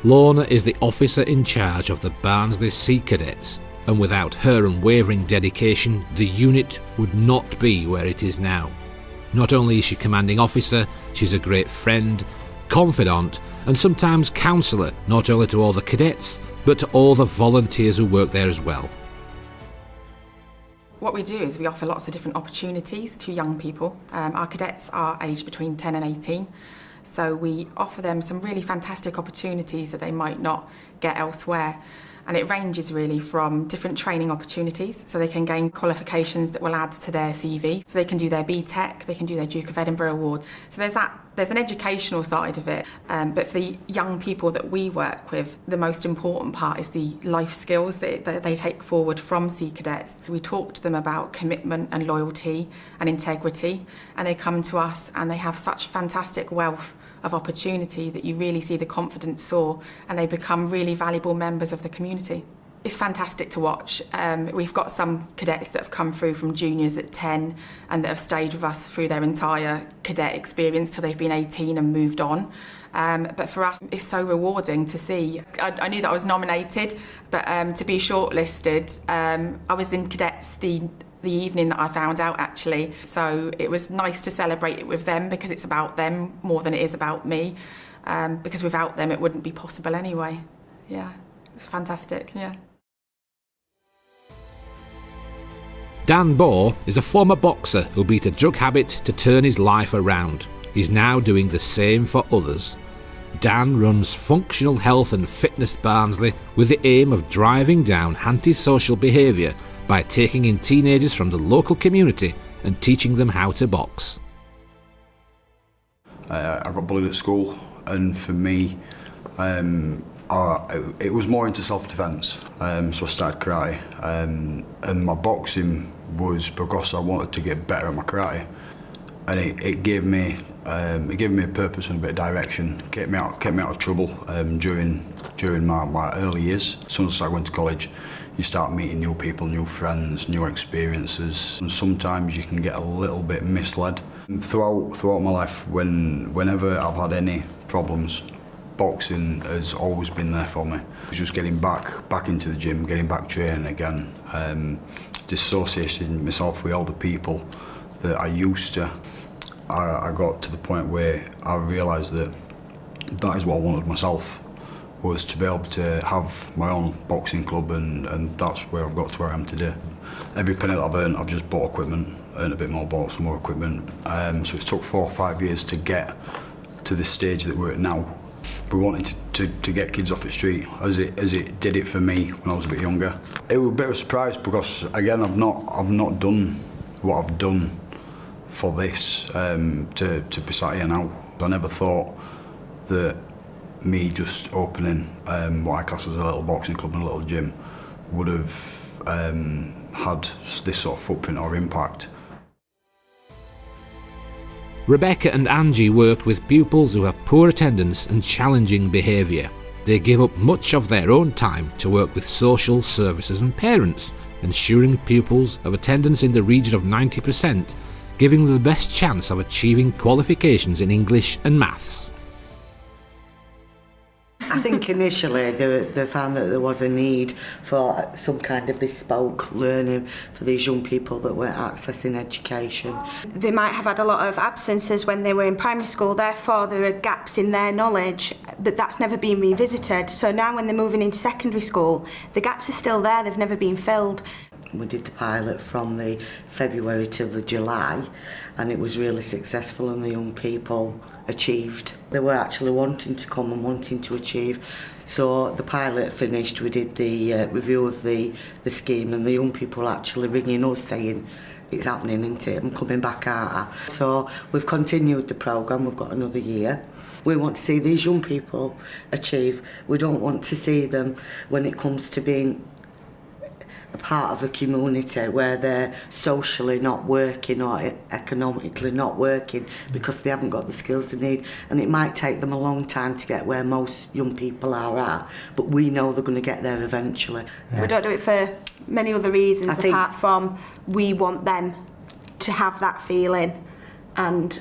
Lorna is the officer in charge of the Barnsley Sea Cadets, and without her unwavering dedication, the unit would not be where it is now. Not only is she commanding officer, she's a great friend, confidant, and sometimes counsellor, not only to all the cadets, but to all the volunteers who work there as well. What we do is we offer lots of different opportunities to young people. Our cadets are aged between 10 and 18. So we offer them some really fantastic opportunities that they might not get elsewhere. And it ranges really from different training opportunities, so they can gain qualifications that will add to their CV. So they can do their BTEC, they can do their Duke of Edinburgh Awards. So there's an educational side of it, but for the young people that we work with, the most important part is the life skills that they take forward from Sea Cadets. We talk to them about commitment and loyalty and integrity, and they come to us and they have such fantastic wealth of opportunity that you really see the confidence soar, and they become really valuable members of the community. It's fantastic to watch. We've got some cadets that have come through from juniors at 10 and that have stayed with us through their entire cadet experience till they've been 18 and moved on. But for us, it's so rewarding to see. I knew that I was nominated, but to be shortlisted, I was in cadets the evening that I found out, actually. So it was nice to celebrate it with them because it's about them more than it is about me. Because without them, it wouldn't be possible anyway. Yeah, it's fantastic, yeah. Dan Bohr is a former boxer who beat a drug habit to turn his life around. He's now doing the same for others. Dan runs Functional Health and Fitness Barnsley with the aim of driving down antisocial behaviour by taking in teenagers from the local community and teaching them how to box. I got bullied at school, and for me, it was more into self-defence, so I started karate, and my boxing was because I wanted to get better at my karate, and it gave me a purpose and a bit of direction, kept me out of trouble during my early years. As soon as I went to college, you start meeting new people, new friends, new experiences, and sometimes you can get a little bit misled. Throughout my life, whenever I've had any problems, boxing has always been there for me. It's just getting back into the gym, getting back training again, dissociating myself with all the people that I used to. I got to the point where I realised that is what I wanted myself, was to be able to have my own boxing club, and that's where I've got to where I am today. Every penny that I've earned, I've just bought equipment, earned a bit more, bought some more equipment. So it took 4 or 5 years to get to this stage that we're at now. We wanted to get kids off the street, as it did it for me when I was a bit younger. It was a bit of a surprise because, again, I've not done what I've done for this to be sat here now. I never thought that me just opening what I class as a little boxing club and a little gym would have had this sort of footprint or impact. Rebecca and Angie work with pupils who have poor attendance and challenging behaviour. They give up much of their own time to work with social services and parents, ensuring pupils have attendance in the region of 90%, giving them the best chance of achieving qualifications in English and maths. I think initially they found that there was a need for some kind of bespoke learning for these young people that weren't accessing education. They might have had a lot of absences when they were in primary school, therefore there are gaps in their knowledge, but that's never been revisited. So now when they're moving into secondary school, the gaps are still there, they've never been filled. We did the pilot from the February till the July, and it was really successful, and the young people achieved. They were actually wanting to come and wanting to achieve. So the pilot finished, we did the review of the scheme, and the young people actually ringing us saying, it's happening, isn't it? I'm coming back out. So we've continued the programme, we've got another year. We want to see these young people achieve. We don't want to see them, when it comes to being a part of a community, where they're socially not working or economically not working because they haven't got the skills they need, and it might take them a long time to get where most young people are at, but we know they're going to get there eventually. We don't do it for many other reasons apart from we want them to have that feeling and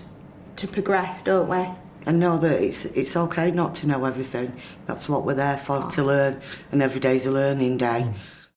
to progress, don't we? And know that it's okay not to know everything. That's what we're there for, to learn, and every day's a learning day.